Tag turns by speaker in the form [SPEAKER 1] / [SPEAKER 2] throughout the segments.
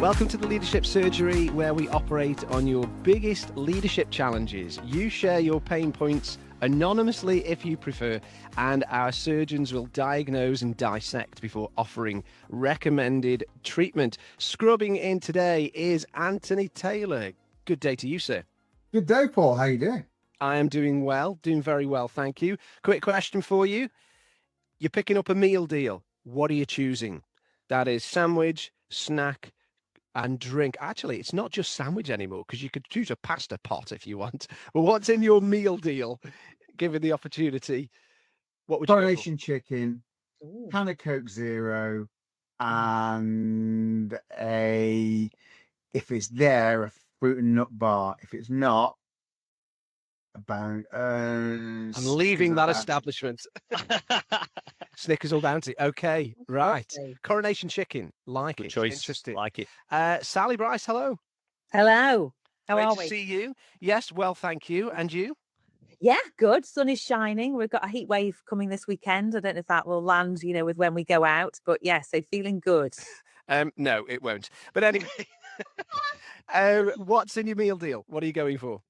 [SPEAKER 1] Welcome to the Leadership Surgery, where we operate on your biggest leadership challenges. You share your pain points anonymously if you prefer, and our surgeons will diagnose and dissect before offering recommended treatment. Scrubbing in today is Anthony Taylor. Good day to you, sir.
[SPEAKER 2] Good day, Paul. How you doing?
[SPEAKER 1] I am doing well, doing very well, thank you. Quick question for you. You're picking up a meal deal. What are you choosing? That is sandwich, snack, and drink. Actually, it's not just sandwich anymore, because you could choose a pasta pot if you want. But what's in your meal deal, given the opportunity? What would you go for?
[SPEAKER 2] Coronation chicken, can of Coke Zero, and if it's there, a fruit and nut bar. If it's not, about
[SPEAKER 1] I'm leaving that establishment. Snickers or Bounty. Okay, right.
[SPEAKER 3] Okay.
[SPEAKER 1] Coronation chicken. Like
[SPEAKER 4] Good
[SPEAKER 1] it.
[SPEAKER 4] choice.
[SPEAKER 1] Interesting.
[SPEAKER 4] Like it.
[SPEAKER 1] Sally Bryce, hello.
[SPEAKER 3] Hello. How
[SPEAKER 1] Great
[SPEAKER 3] are
[SPEAKER 1] to
[SPEAKER 3] we?
[SPEAKER 1] see you. Yes, well, thank you. And you?
[SPEAKER 3] Yeah, good. Sun is shining. We've got a heat wave coming this weekend. I don't know if that will land, with when we go out, but yeah, so feeling good.
[SPEAKER 1] No, it won't. But anyway, what's in your meal deal? What are you going for?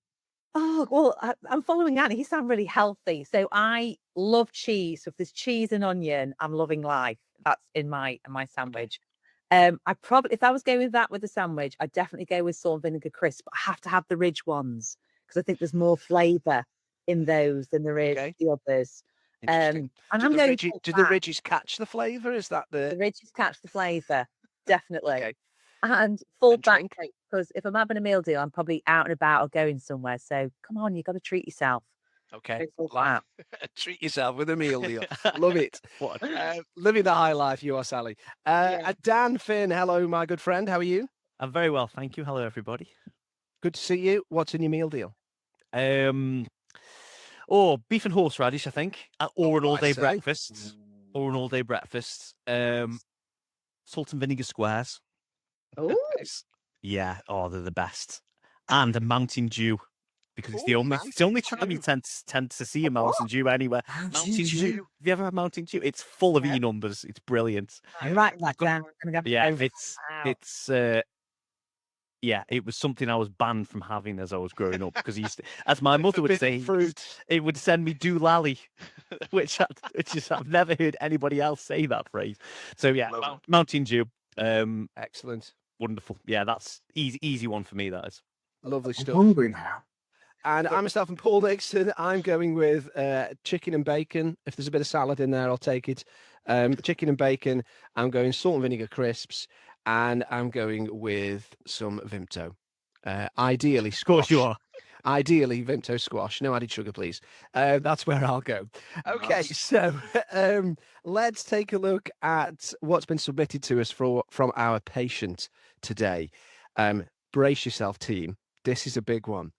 [SPEAKER 3] Oh, well, I'm following Annie. He sounds really healthy. So I love cheese. So if there's cheese and onion, I'm loving life. That's in my sandwich. I probably, if I was going with that with a sandwich, I'd definitely go with salt and vinegar crisp. But I have to have the ridge ones because I think there's more flavour in those than there is
[SPEAKER 1] Okay.
[SPEAKER 3] the others.
[SPEAKER 1] Interesting.
[SPEAKER 3] And
[SPEAKER 1] Do
[SPEAKER 3] I'm
[SPEAKER 1] the
[SPEAKER 3] going
[SPEAKER 1] ridges catch the flavour? Is that
[SPEAKER 3] the ridges catch the flavour, definitely.
[SPEAKER 1] Okay.
[SPEAKER 3] And full
[SPEAKER 1] And
[SPEAKER 3] back
[SPEAKER 1] drink?
[SPEAKER 3] because if I'm having a meal deal, I'm probably out and about or going somewhere. So come on, you got to treat yourself.
[SPEAKER 1] Okay.
[SPEAKER 3] Go full
[SPEAKER 1] Like,
[SPEAKER 3] fat.
[SPEAKER 1] treat yourself with a meal deal. Love it.
[SPEAKER 4] What?
[SPEAKER 1] Living the high life, you are, Sally. Dan Finn, hello, my good friend. How are you?
[SPEAKER 4] I'm very well, thank you. Hello, everybody.
[SPEAKER 1] Good to see you. What's in your meal deal?
[SPEAKER 4] Beef and horseradish, I think, or an all-day
[SPEAKER 1] I say.
[SPEAKER 4] breakfast. Or an all-day breakfast. Salt and vinegar squares.
[SPEAKER 3] Oh,
[SPEAKER 4] Yeah, they're the best. And a Mountain Dew, because it's the only time you tend to see a Mountain Dew anywhere. Mountain Dew. Have you ever had Mountain Dew? It's full of E numbers. It's brilliant.
[SPEAKER 3] right, that down.
[SPEAKER 4] Yeah, it was something I was banned from having as I was growing up, because as my mother would say, it would send me doolally, which I've never heard anybody else say that phrase. So yeah, Mountain Dew,
[SPEAKER 1] Excellent.
[SPEAKER 4] wonderful. Yeah, that's easy one for me. That is
[SPEAKER 1] Lovely
[SPEAKER 2] I'm
[SPEAKER 1] stuff.
[SPEAKER 2] hungry now.
[SPEAKER 1] And I myself and Paul Nixon, I'm going with chicken and bacon. If there's a bit of salad in there, I'll take it. Chicken and bacon. I'm going salt and vinegar crisps, and I'm going with some Vimto. Ideally,
[SPEAKER 4] Of course you are.
[SPEAKER 1] Ideally, Vimto squash. No added sugar, please. That's where I'll go. Okay, so let's take a look at what's been submitted to us from our patient today. Brace yourself, team. This is a big one.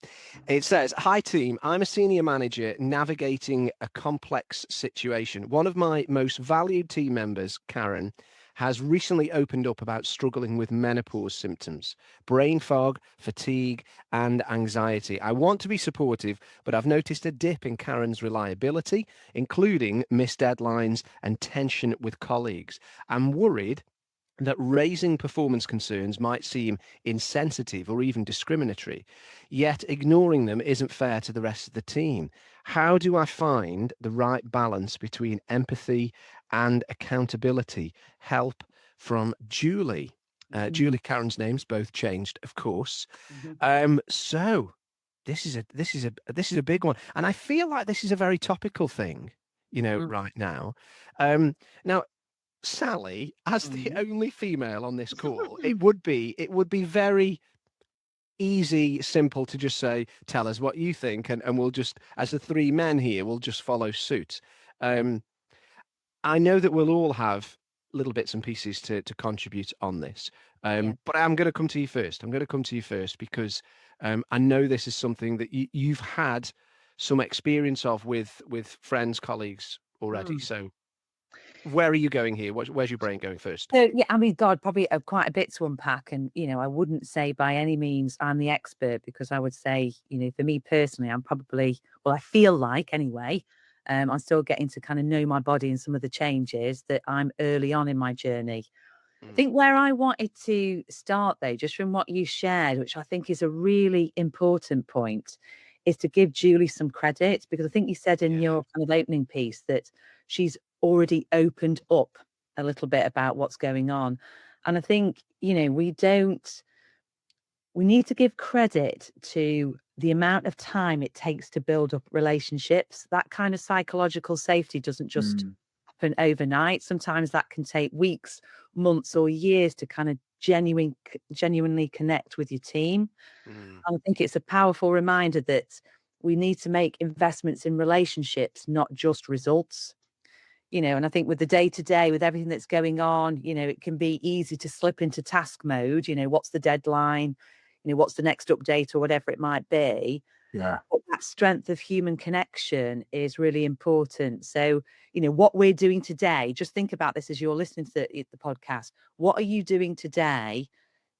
[SPEAKER 1] It says, "Hi team, I'm a senior manager navigating a complex situation. One of my most valued team members, Karen, has recently opened up about struggling with menopause symptoms, brain fog, fatigue, and anxiety. I want to be supportive, but I've noticed a dip in Karen's reliability, including missed deadlines and tension with colleagues. I'm worried that raising performance concerns might seem insensitive or even discriminatory, yet ignoring them isn't fair to the rest of the team. How do I find the right balance between empathy and accountability? Help from Julie." Julie, Karen's name's both changed, of course. So this is a big one, and I feel like this is a very topical thing, right now. Now, Sally, as the only female on this call, it would be very easy, simple to just say, tell us what you think, and we'll just, as the three men here, we'll just follow suit. I know that we'll all have little bits and pieces to contribute on this, but I'm going to come to you first. Because I know this is something that you've had some experience of with friends, colleagues already. So where are you going here? Where's your brain going first?
[SPEAKER 3] So, yeah, I mean, God, probably quite a bit to unpack. And, I wouldn't say by any means I'm the expert, because I would say, for me personally, I'm probably, I feel like anyway, I'm still getting to kind of know my body and some of the changes that I'm early on in my journey. I think where I wanted to start, though, just from what you shared, which I think is a really important point, is to give Julie some credit, because I think you said in your kind of opening piece that she's already opened up a little bit about what's going on. And I think, you know, we need to give credit to the amount of time it takes to build up relationships. That kind of psychological safety doesn't just happen overnight. Sometimes that can take weeks, months, or years to kind of genuinely connect with your team. And I think it's a powerful reminder that we need to make investments in relationships, not just results. You know, and I think with the day-to-day, with everything that's going on, you know, it can be easy to slip into task mode. You know, what's the deadline? You know, what's the next update or whatever it might be.
[SPEAKER 2] Yeah.
[SPEAKER 3] But that strength of human connection is really important. So, you know, what we're doing today, just think about this as you're listening to the podcast. What are you doing today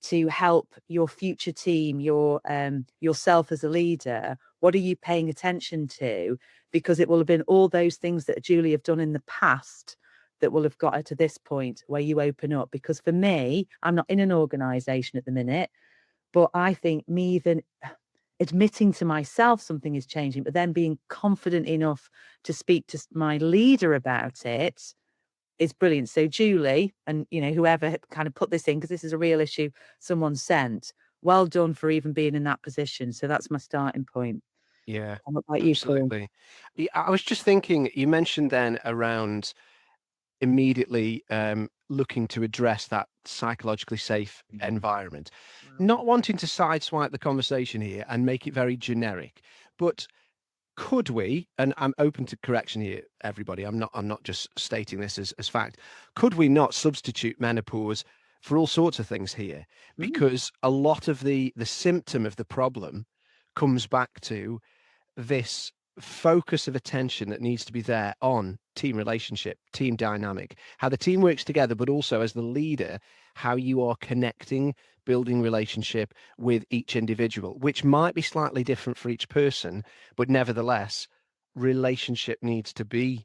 [SPEAKER 3] to help your future team, yourself as a leader? What are you paying attention to? Because it will have been all those things that Julie have done in the past that will have got her to this point where you open up. Because for me, I'm not in an organization at the minute, but I think me even admitting to myself something is changing, but then being confident enough to speak to my leader about it is brilliant. So Julie, and you know, whoever kind of put this in, because this is a real issue someone sent, well done for even being in that position. So that's my starting point.
[SPEAKER 1] Yeah,
[SPEAKER 3] What about you, Paul?
[SPEAKER 1] absolutely. Yeah, I was just thinking, you mentioned then around immediately looking to address that psychologically safe environment, not wanting to sideswipe the conversation here and make it very generic, but could we, and I'm open to correction here, everybody, I'm not just stating this as fact, could we not substitute menopause for all sorts of things here? Because a lot of the symptom of the problem comes back to this focus of attention that needs to be there on team relationship, team dynamic, how the team works together, but also as the leader, how you are connecting, building relationship with each individual, which might be slightly different for each person, but nevertheless, relationship needs to be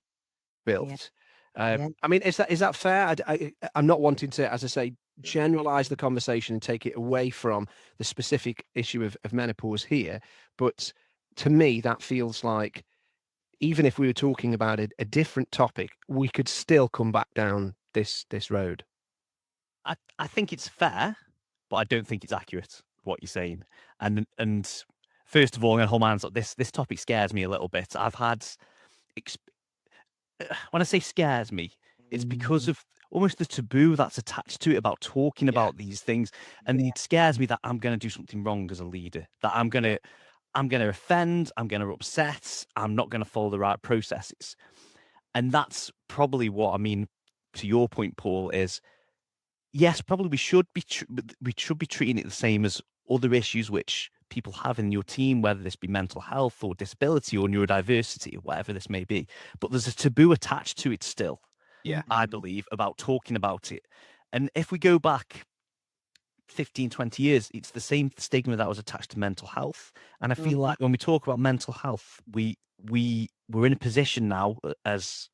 [SPEAKER 1] built. I mean, is that fair? I'm not wanting to, as I say, generalize the conversation and take it away from the specific issue of menopause here, but to me, that feels like even if we were talking about a different topic, we could still come back down this road.
[SPEAKER 4] I think it's fair, but I don't think it's accurate what you're saying. And first of all, I'm going to hold my hands up. This topic scares me a little bit. I've had when I say scares me, it's because of almost the taboo that's attached to it about talking about these things, and it scares me that I'm going to do something wrong as a leader, that I'm going to offend, I'm going to upset, I'm not going to follow the right processes. And that's probably what I mean to your point, Paul, is yes, probably we should be treating it the same as other issues which people have in your team, whether this be mental health or disability or neurodiversity or whatever this may be. But there's a taboo attached to it still, I believe, about talking about it. And if we go back 15, 20 years, it's the same stigma that was attached to mental health. And I feel like when we talk about mental health, we're in a position now as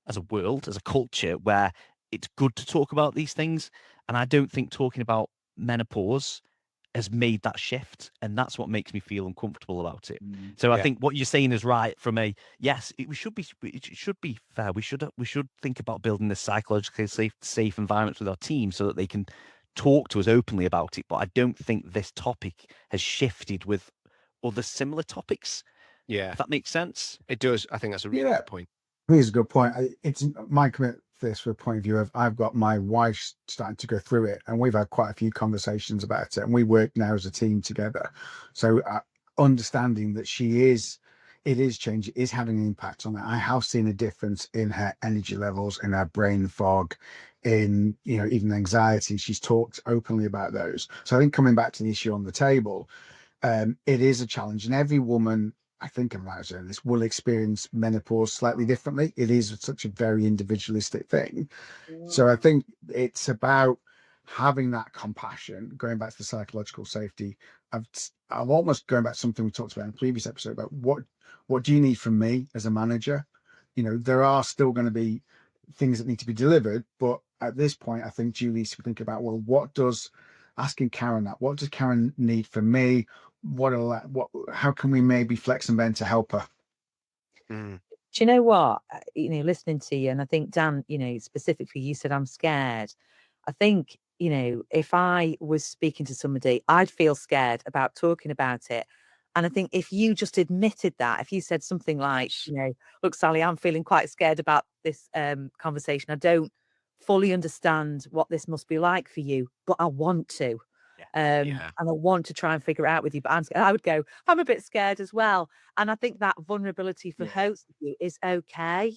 [SPEAKER 4] a world, as a culture, where it's good to talk about these things. And I don't think talking about menopause has made that shift, and that's what makes me feel uncomfortable about it. So I think what you're saying is right. From it should be fair. We should think about building this psychologically safe environment with our team so that they can talk to us openly about it. But I don't think this topic has shifted with other similar topics.
[SPEAKER 1] Yeah,
[SPEAKER 4] if that makes sense.
[SPEAKER 1] It does. I think that's a really good point.
[SPEAKER 2] I think it's a good point. It's my commit this from a point of view of I've got my wife starting to go through it, and we've had quite a few conversations about it, and we work now as a team together. So understanding that it is changing, is having an impact on that. I have seen a difference in her energy levels, in her brain fog, in even anxiety. She's talked openly about those. So I think coming back to the issue on the table, it is a challenge, and every woman, I think I'm right saying this, will experience menopause slightly differently. It is such a very individualistic thing. So I think it's about having that compassion, going back to the psychological safety. I've almost going back to something we talked about in the previous episode about what do you need from me as a manager? There are still going to be things that need to be delivered. But at this point, I think Julie needs to think about, well, asking Karen that, what does Karen need from me? How can we maybe flex and bend to help her?
[SPEAKER 3] Do you know what? Listening to you, and I think, Dan, specifically, you said, I'm scared. I think, if I was speaking to somebody, I'd feel scared about talking about it. And I think if you just admitted that, if you said something like, look, Sally, I'm feeling quite scared about this conversation. I don't fully understand what this must be like for you, but I want to. And I want to try and figure it out with you, but I would go, I'm a bit scared as well. And I think that vulnerability for hosts of you is okay.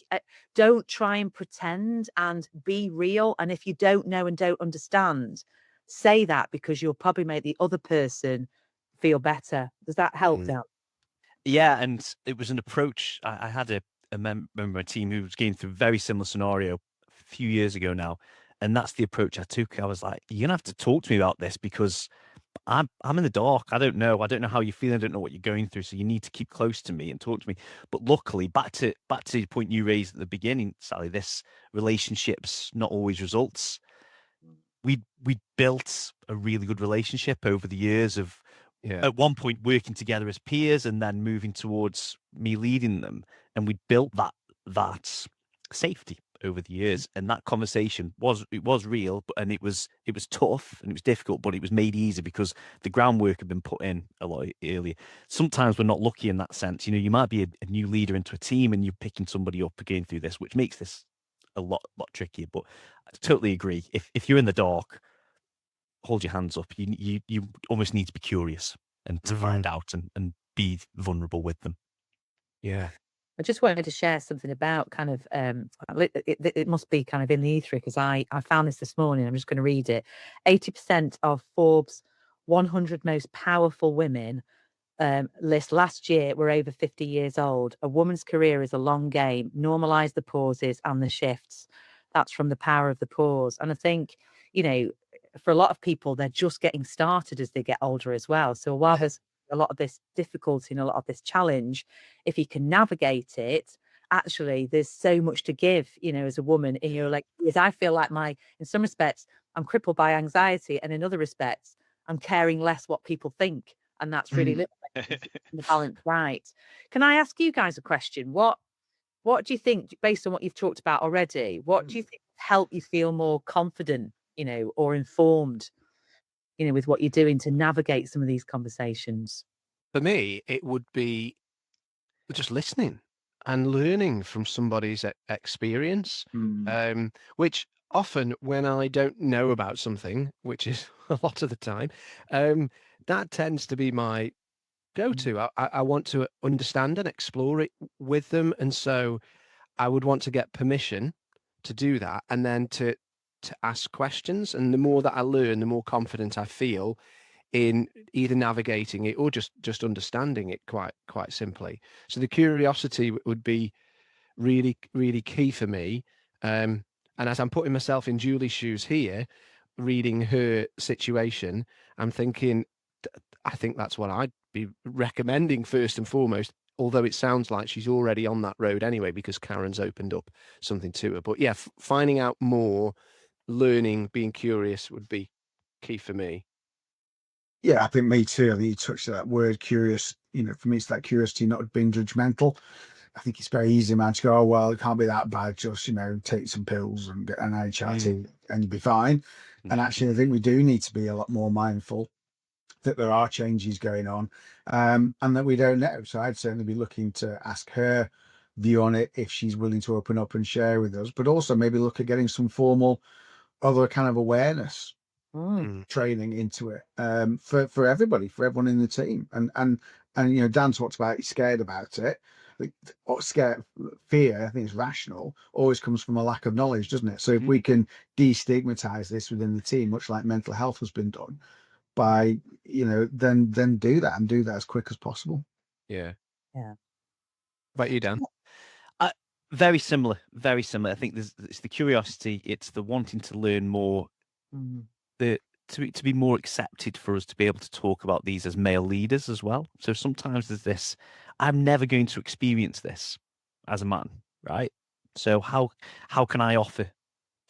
[SPEAKER 3] Don't try and pretend, and be real. And if you don't know and don't understand, say that, because you'll probably make the other person feel better. Does that help, Dan?
[SPEAKER 4] Yeah, and it was an approach. I had a member of my team who was going through a very similar scenario a few years ago now. And that's the approach I took. I was like, you're going to have to talk to me about this, because I'm in the dark. I don't know how you feel. I don't know what you're going through. So you need to keep close to me and talk to me. But luckily, back to the point you raised at the beginning, Sally, this relationships not always results. We built a really good relationship over the years of at one point working together as peers and then moving towards me leading them. And we built that safety over the years, and that conversation was real, and it was tough and it was difficult, but it was made easy because the groundwork had been put in a lot earlier. Sometimes we're not lucky in that sense. You might be a new leader into a team and you're picking somebody up again through this, which makes this a lot trickier. But I totally agree. If you're in the dark, hold your hands up. You almost need to be curious and to find out and be vulnerable with them.
[SPEAKER 1] Yeah.
[SPEAKER 3] I just wanted to share something about kind of, it must be kind of in the ether, because I found this morning. I'm just going to read it. 80% of Forbes 100 most powerful women list last year were over 50 years old. A woman's career is a long game. Normalize the pauses and the shifts. That's from The Power of the Pause. And I think, for a lot of people, they're just getting started as they get older as well. So while there's a lot of this difficulty and a lot of this challenge, if you can navigate it, actually there's so much to give, as a woman in your years. I feel like in some respects I'm crippled by anxiety, and in other respects I'm caring less what people think, and that's really the balance right. Can I ask you guys a question? What do you think, based on what you've talked about already, what do you think help you feel more confident, or informed, with what you're doing to navigate some of these conversations?
[SPEAKER 1] For me, it would be just listening and learning from somebody's experience, which often, when I don't know about something, which is a lot of the time, that tends to be my go-to. I want to understand and explore it with them. And so I would want to get permission to do that, and then to ask questions. And the more that I learn, the more confident I feel in either navigating it or just understanding it quite simply. So the curiosity would be really, really key for me. And as I'm putting myself in Julie's shoes here, reading her situation, I'm thinking, I think that's what I'd be recommending first and foremost, although it sounds like she's already on that road anyway, because Karen's opened up something to her. But yeah, finding out more, learning, being curious would be key for me.
[SPEAKER 2] Yeah, I think me too. I think you touched that word curious. For me, it's that curiosity, not being judgmental. I think it's very easy, man, to go, oh, well, it can't be that bad. Just, take some pills and get an HRT and you'll be fine. And actually, I think we do need to be a lot more mindful that there are changes going on, and that we don't know. So I'd certainly be looking to ask her view on it if she's willing to open up and share with us, but also maybe look at getting some formal other kind of awareness training into it, for everybody, for everyone in the team. And Dan talked about he's scared about it. Fear, I think it's rational, always comes from a lack of knowledge, doesn't it? So if we can destigmatize this within the team, much like mental health has been done, by then do that, and do that as quick as possible.
[SPEAKER 1] Yeah. About you, Dan?
[SPEAKER 4] Very similar. I think it's the curiosity, it's the wanting to learn more, to be more accepted, for us to be able to talk about these as male leaders as well. So sometimes there's this, I'm never going to experience this as a man, right? So how can I offer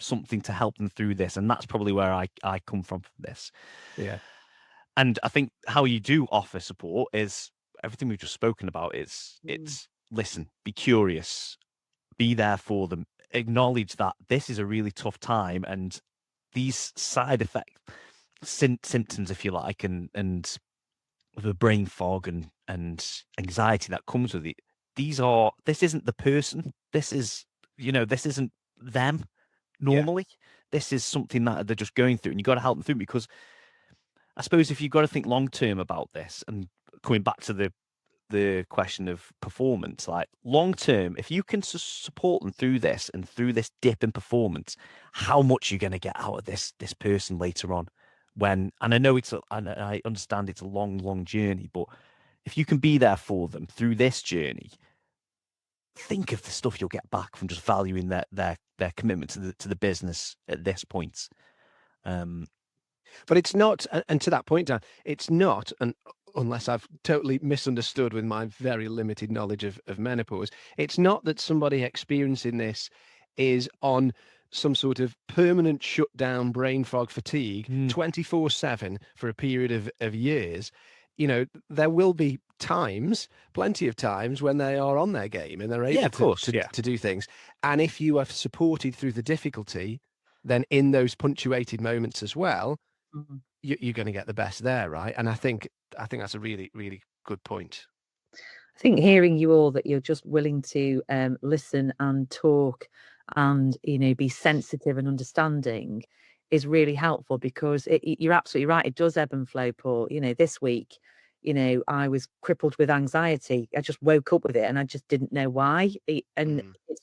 [SPEAKER 4] something to help them through this? And that's probably where I come from this.
[SPEAKER 1] Yeah.
[SPEAKER 4] And I think how you do offer support is everything we've just spoken about. It's listen, be curious, be there for them, acknowledge that this is a really tough time, and these side effect symptoms, if you like, and the brain fog and anxiety that comes with it. This isn't the person. This isn't them normally. Yeah. This is something that they're just going through, and you've got to help them through, because I suppose if you've got to think long term about this, and coming back to the question of performance, like long term, if you can support them through this and through this dip in performance, how much you're going to get out of this person later on. And I know I understand it's a long journey, but if you can be there for them through this journey, think of the stuff you'll get back from just valuing their commitment to the business at this point.
[SPEAKER 1] But it's not, and to that point, Dan, it's not, and unless I've totally misunderstood with my very limited knowledge of menopause, it's not that somebody experiencing this is on some sort of permanent shutdown, brain fog, fatigue, 24/7 for a period of years. There will be times, plenty of times, when they are on their game and they're able to do things. And if you are supported through the difficulty, then in those punctuated moments as well, you're going to get the best there, right? And I think that's a really, really good point.
[SPEAKER 3] I think hearing you all, that you're just willing to listen and talk and be sensitive and understanding is really helpful, because you're absolutely right. It does ebb and flow, Paul. This week, I was crippled with anxiety. I just woke up with it and I just didn't know why. It's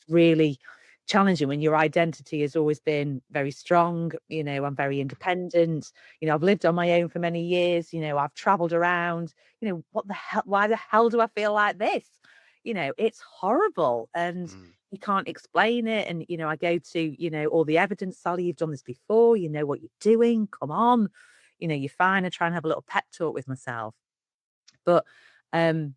[SPEAKER 3] really challenging when your identity has always been very strong. I'm very independent. I've lived on my own for many years. I've traveled around. What the hell? Why the hell do I feel like this? It's horrible, and you can't explain it. And I go to all the evidence. Sally, you've done this before. You know what you're doing. Come on, you're fine. I try and have a little pep talk with myself, but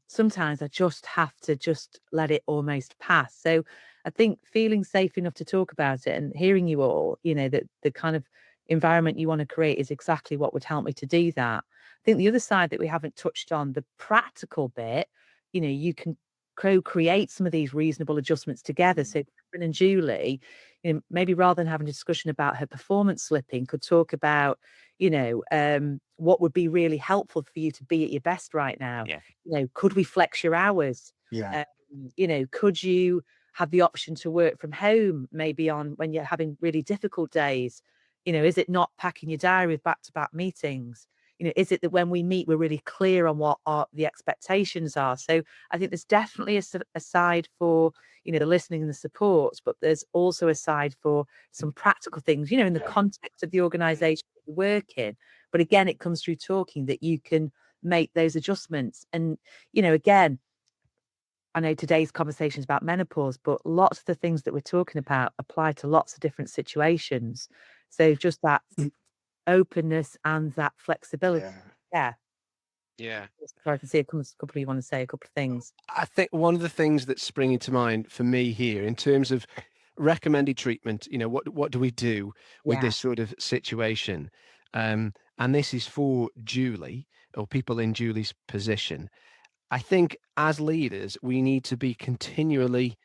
[SPEAKER 3] sometimes I just have to just let it almost pass. So I think feeling safe enough to talk about it and hearing you all, that the kind of environment you want to create is exactly what would help me to do that. I think the other side that we haven't touched on, the practical bit, you can co-create some of these reasonable adjustments together. So Catherine and Julie, maybe rather than having a discussion about her performance slipping, could talk about, what would be really helpful for you to be at your best right now.
[SPEAKER 4] Yeah.
[SPEAKER 3] Could we flex your hours?
[SPEAKER 2] Yeah.
[SPEAKER 3] Could you have the option to work from home, maybe on when you're having really difficult days? Is it not packing your diary with back-to-back meetings? Is it that when we meet, we're really clear on what the expectations are? So I think there's definitely a side for, the listening and the support, but there's also a side for some practical things, in the context of the organization that you work in. But again, it comes through talking that you can make those adjustments. And, again, I know today's conversation is about menopause, but lots of the things that we're talking about apply to lots of different situations. So just that openness and that flexibility. Yeah. Sorry, I can see a couple of you want to say a couple of things.
[SPEAKER 1] I think one of the things that's springing to mind for me here in terms of recommended treatment, what do we do with this sort of situation? And this is for Julie, or people in Julie's position. I think as leaders, we need to be continually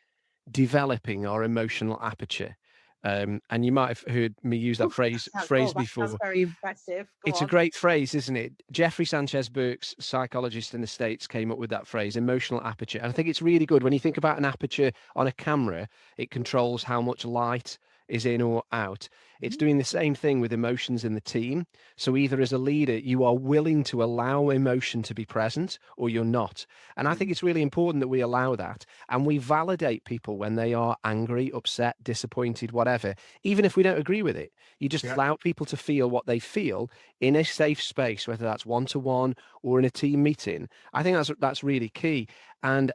[SPEAKER 1] developing our emotional aperture. And you might have heard me use that phrase before.
[SPEAKER 3] That's very impressive.
[SPEAKER 1] It's a great phrase, isn't it? Jeffrey Sanchez Burke's, psychologist in the States, came up with that phrase, emotional aperture. And I think it's really good. When you think about an aperture on a camera, it controls how much light is in or out. It's doing the same thing with emotions in the team. So either as a leader, you are willing to allow emotion to be present, or you're not. And I think it's really important that we allow that. And we validate people when they are angry, upset, disappointed, whatever, even if we don't agree with it. You just allow people to feel what they feel in a safe space, whether that's one-to-one or in a team meeting. I think that's really key. And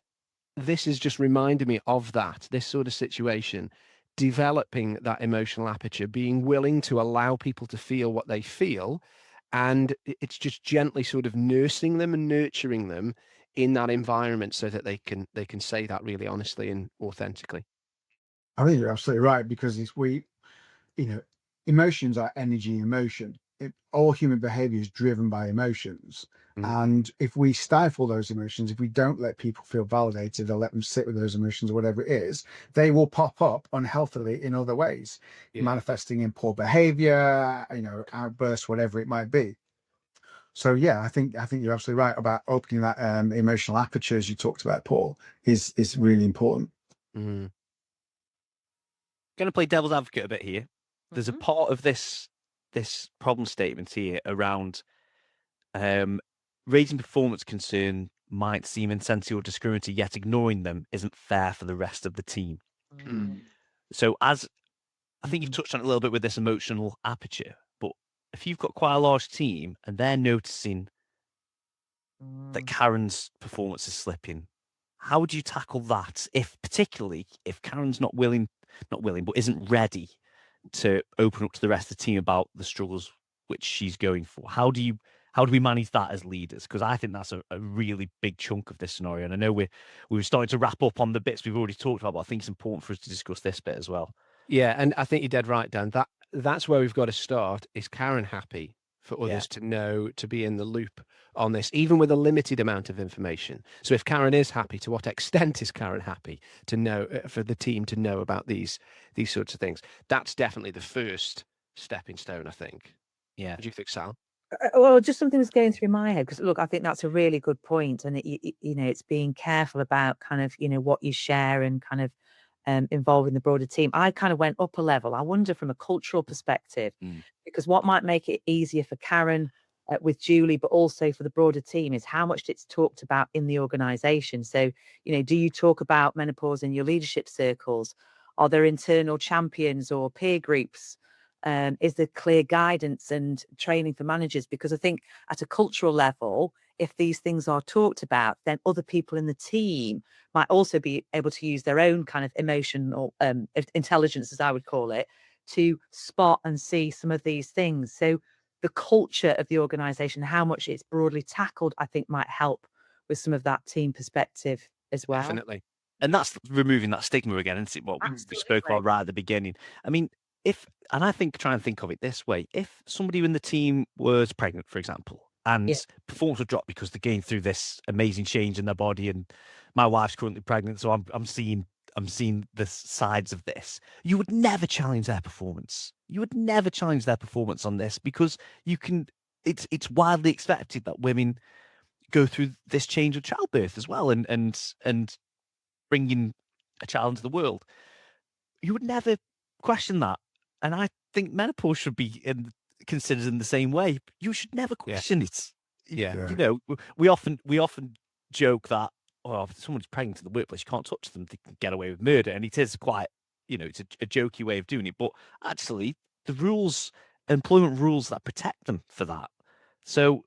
[SPEAKER 1] this is just reminding me of that, this sort of situation. Developing that emotional aperture, being willing to allow people to feel what they feel, and it's just gently sort of nursing them and nurturing them in that environment so that they can say that really honestly and authentically.
[SPEAKER 2] I think you're absolutely right, because you know, emotions are energy in motion. All human behavior is driven by emotions.
[SPEAKER 1] Mm.
[SPEAKER 2] And if we stifle those emotions, if we don't let people feel validated or let them sit with those emotions or whatever it is, they will pop up unhealthily in other ways,
[SPEAKER 1] Yeah.
[SPEAKER 2] manifesting in poor behavior, outbursts, whatever it might be. So yeah, I think you're absolutely right about opening that emotional aperture, as you talked about, Paul, is really important.
[SPEAKER 1] Mm.
[SPEAKER 4] Going to play devil's advocate a bit here. There's a
[SPEAKER 3] Mhm.
[SPEAKER 4] part of this problem statement here around raising performance concern might seem insensitive or discriminatory, yet ignoring them isn't fair for the rest of the team.
[SPEAKER 3] Mm.
[SPEAKER 4] So, as I think you've
[SPEAKER 2] Mhm.
[SPEAKER 4] touched on it a little bit with this emotional aperture, but if you've got quite a large team and they're noticing that
[SPEAKER 3] Mm.
[SPEAKER 4] Karen's performance is slipping, how would you tackle that? Particularly if Karen's not willing, but isn't ready to open up to the rest of the team about the struggles which she's going for. How do we manage that as leaders? Because I think that's a really big chunk of this scenario. And I know we were starting to wrap up on the bits we've already talked about, but I think it's important for us to discuss this bit as well.
[SPEAKER 1] Yeah, and I think you're dead right, Dan. That's where we've got to start. Is Karen happy for others to know, to be in the loop on this, even with a limited amount of information? So if Karen is happy, to what extent is Karen happy to know, for the team to know about these sorts of things? That's definitely the first stepping stone, I think.
[SPEAKER 4] Yeah.
[SPEAKER 1] What do you think, Sal?
[SPEAKER 3] Well, just something that's going through my head, because look, I think that's a really good point, and it's being careful about kind of what you share and kind of involving the broader team. I kind of went up a level. I wonder from a cultural perspective, because what might make it easier for Karen with Julie, but also for the broader team, is how much it's talked about in the organisation. So, do you talk about menopause in your leadership circles? Are there internal champions or peer groups? Is there clear guidance and training for managers? Because I think at a cultural level, if these things are talked about, then other people in the team might also be able to use their own kind of emotional intelligence, as I would call it, to spot and see some of these things. So the culture of the organization, how much it's broadly tackled, I think might help with some of that team perspective as well.
[SPEAKER 1] Definitely.
[SPEAKER 4] And that's removing that stigma again, isn't it? What we spoke about right at the beginning. I mean, and I think, try and think of it this way: if somebody in the team was pregnant, for example, and performance would drop because they're going through this amazing change in their body, and my wife's currently pregnant, so I'm seeing the sides of this. You would never challenge their performance. You would never challenge their performance on this, because you can. It's widely expected that women go through this change of childbirth as well, and bringing a child into the world. You would never question that. And I think menopause should be considered in the same way. You should never question it.
[SPEAKER 1] Yeah.
[SPEAKER 4] You know, we often joke that, oh, if someone's pregnant in the workplace, you can't touch them; they can get away with murder. And it is quite, it's a jokey way of doing it. But actually, the employment rules that protect them for that. So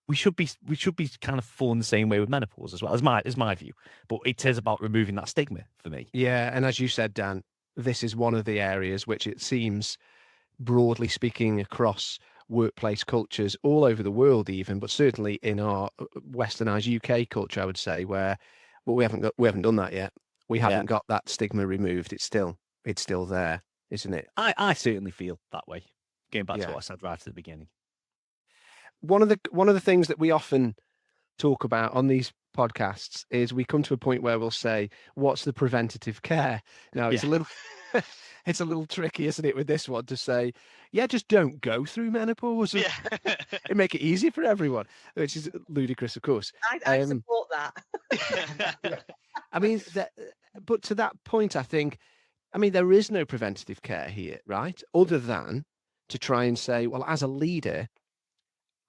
[SPEAKER 4] we should be kind of falling the same way with menopause as well, as my view. But it is about removing that stigma for me.
[SPEAKER 1] Yeah, and as you said, Dan, this is one of the areas which it seems, broadly speaking, across workplace cultures all over the world, even, but certainly in our westernized UK culture, I would say, where we haven't done that yet. We haven't got that stigma removed. It's still there, isn't it?
[SPEAKER 4] I certainly feel that way. Going back to what I said right at the beginning.
[SPEAKER 1] One of the things that we often talk about on these podcasts is we come to a point where we'll say, what's the preventative care? Now it's a little it's a little tricky, isn't it, with this one, to say, just don't go through menopause. It make it easy for everyone, which is ludicrous, of course.
[SPEAKER 3] I support that.
[SPEAKER 1] I mean, but to that point, I think, there is no preventative care here, right? Other than to try and say, well, as a leader,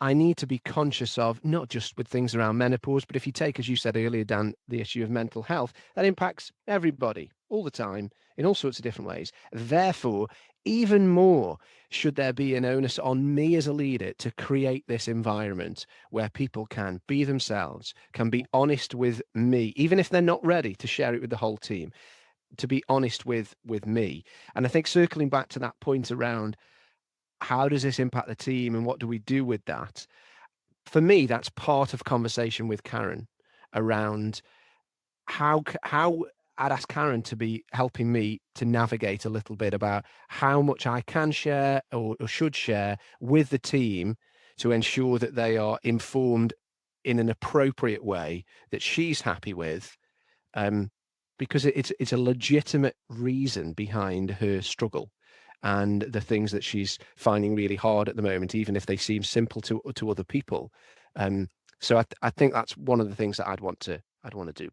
[SPEAKER 1] I need to be conscious of not just with things around menopause, but if you take, as you said earlier, Dan, the issue of mental health, that impacts everybody all the time in all sorts of different ways. Therefore, even more should there be an onus on me as a leader to create this environment where people can be themselves, can be honest with me, even if they're not ready to share it with the whole team, to be honest with me. And I think circling back to that point around, how does this impact the team and what do we do with that? For me, that's part of conversation with Karen around how I'd ask Karen to be helping me to navigate a little bit about how much I can share or should share with the team to ensure that they are informed in an appropriate way that she's happy with, because it's a legitimate reason behind her struggle and the things that she's finding really hard at the moment, even if they seem simple to other people. So I think that's one of the things that I'd want to do.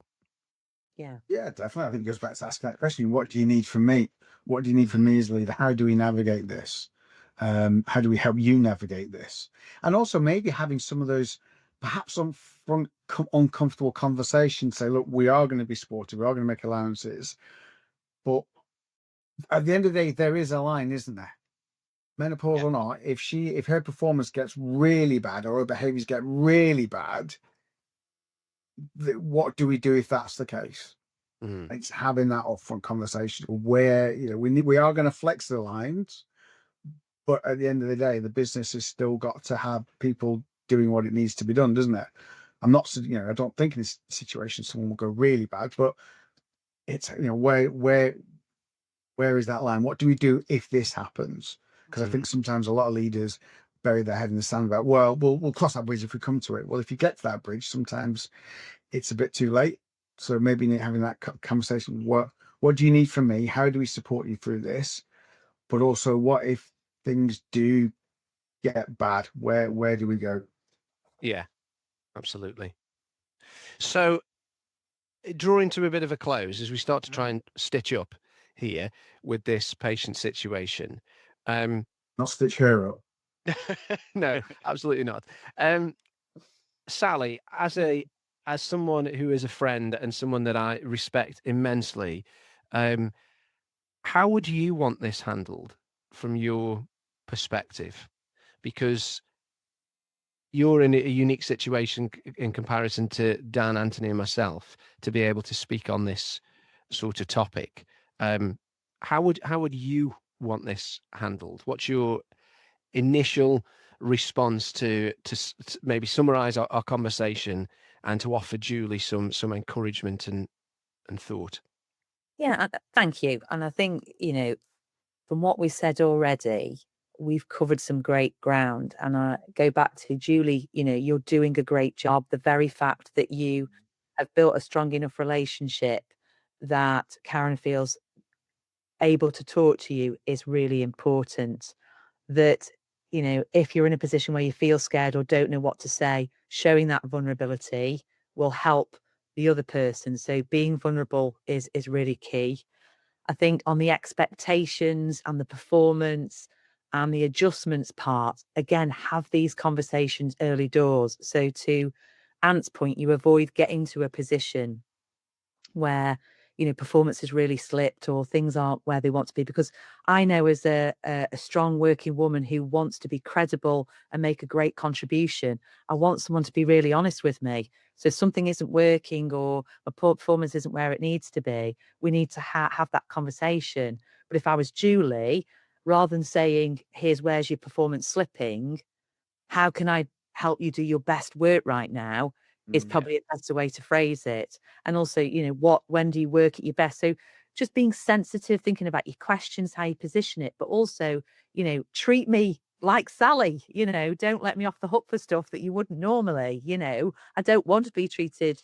[SPEAKER 3] Yeah.
[SPEAKER 2] Yeah, definitely. I think it goes back to asking that question. What do you need from me? What do you need from me as a leader? How do we navigate this? How do we help you navigate this? And also maybe having some of those perhaps uncomfortable conversations. Say, look, we are going to be supportive. We are going to make allowances. But at the end of the day, there is a line, isn't there? Menopause or not, if her performance gets really bad or her behaviors get really bad, what do we do if that's the case? It's having that upfront conversation where, you know, we are going to flex the lines, but at the end of the day, the business has still got to have people doing what it needs to be done, doesn't it? I'm not, you know, I don't think in this situation someone will go really bad, but it's, you know, where is that line? What do we do if this happens? Because I think sometimes a lot of leaders bury their head in the sand about, well, we'll cross that bridge if we come to it. Well, if you get to that bridge, sometimes it's a bit too late. So maybe having that conversation, what do you need from me? How do we support you through this? But also, what if things do get bad? Where do we go?
[SPEAKER 1] Yeah, absolutely. So drawing to a bit of a close as we start to try and stitch up here with this patient situation.
[SPEAKER 2] Not stitch her up.
[SPEAKER 1] No, absolutely not. Sally, as someone who is a friend and someone that I respect immensely, how would you want this handled from your perspective? Because you're in a unique situation in comparison to Dan, Anthony, and myself to be able to speak on this sort of topic. How would you want this handled? What's your initial response to maybe summarize our conversation and to offer Julie some encouragement and thought?
[SPEAKER 3] Yeah, thank you. And I think, you know, from what we said already, we've covered some great ground. And I go back to Julie, you know, you're doing a great job. The very fact that you have built a strong enough relationship that Karen feels able to talk to you is really important. That, you know, if you're in a position where you feel scared or don't know what to say, showing that vulnerability will help the other person. So being vulnerable is really key. I think on the expectations and the performance and the adjustments part, again, have these conversations early doors. So to Ant's point, you avoid getting to a position where, you know, performance has really slipped or things aren't where they want to be. Because I know as a strong working woman who wants to be credible and make a great contribution, I want someone to be really honest with me. So if something isn't working or a poor performance isn't where it needs to be, we need to have that conversation. But if I was Julie, rather than saying, here's where's your performance slipping, how can I help you do your best work right now, is probably a better way to phrase it. And also, you know, when do you work at your best? So just being sensitive, thinking about your questions, how you position it, but also, you know, treat me like Sally, you know, don't let me off the hook for stuff that you wouldn't normally, you know. I don't want to be treated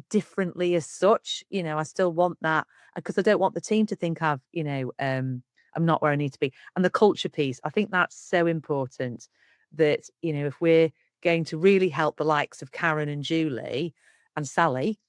[SPEAKER 3] differently as such, you know. I still want that because I don't want the team to think I've, you know, I'm not where I need to be. And the culture piece, I think that's so important that, you know, if we're going to really help the likes of Karen and Julie and Sally,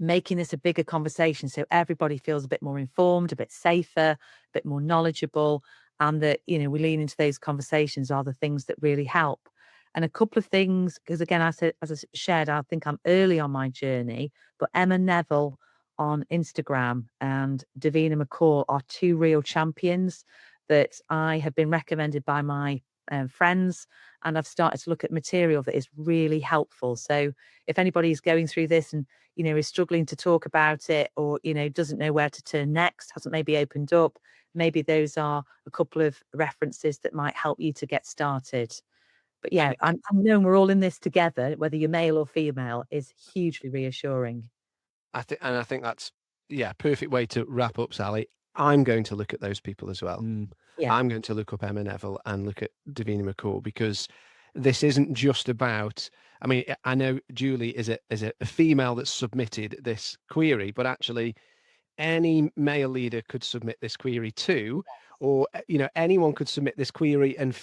[SPEAKER 3] making this a bigger conversation so everybody feels a bit more informed, a bit safer, a bit more knowledgeable, and that, you know, we lean into those conversations are the things that really help. And a couple of things, because again, I said, as I shared, I think I'm early on my journey, but Emma Neville on Instagram and Davina McCall are two real champions that I have been recommended by my friends, and I've started to look at material that is really helpful. So if anybody's going through this and, you know, is struggling to talk about it, or, you know, doesn't know where to turn next, hasn't maybe opened up, maybe those are a couple of references that might help you to get started. But yeah, I'm knowing we're all in this together, whether you're male or female, is hugely reassuring.
[SPEAKER 1] I think that's perfect way to wrap up, Sally. I'm going to look at those people as well.
[SPEAKER 3] Yeah.
[SPEAKER 1] I'm going to look up Emma Neville and look at Davina McCall, because this isn't just about, I mean, I know Julie is a female that submitted this query, but actually any male leader could submit this query too, or anyone could submit this query and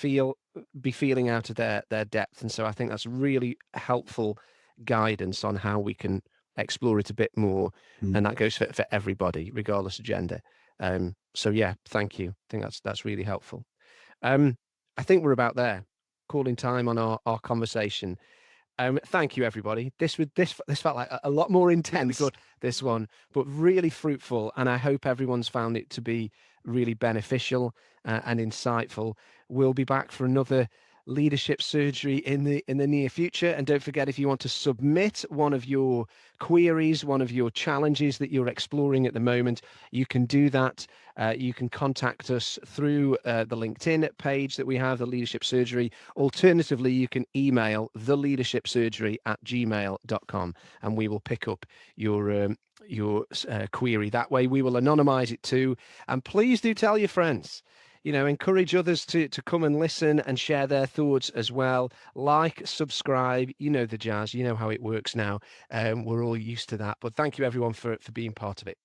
[SPEAKER 1] be feeling out of their depth. And so I think that's really helpful guidance on how we can explore it a bit more, and that goes for everybody regardless of gender. So yeah, thank you. I think that's really helpful. I think we're about there, calling time on our conversation. Thank you, everybody. This felt like a lot more intense, this one, but really fruitful, and I hope everyone's found it to be really beneficial and insightful. We'll be back for another leadership surgery in the near future, and don't forget, if you want to submit one of your queries, one of your challenges that you're exploring at the moment, you can do that. You can contact us through the LinkedIn page that we have, The Leadership Surgery. Alternatively, you can email TheLeadershipSurgery@gmail.com, and we will pick up your query that way. We will anonymize it too, and please do tell your friends. Encourage others to come and listen and share their thoughts as well. Like, subscribe, the jazz, how it works now. We're all used to that. But thank you, everyone, for being part of it.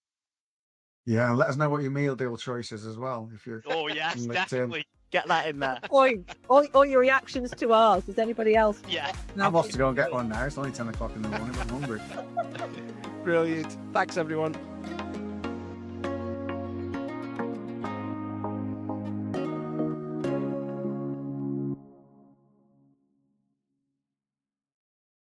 [SPEAKER 2] Yeah, and let us know what your meal deal choice is as well. If you're
[SPEAKER 4] yes, definitely. Get that in there.
[SPEAKER 3] Or your reactions to ours. Does anybody else?
[SPEAKER 4] Yeah.
[SPEAKER 2] I'm off to go and get one now. It's only 10 o'clock in the morning, but I'm hungry.
[SPEAKER 1] Brilliant. Thanks, everyone.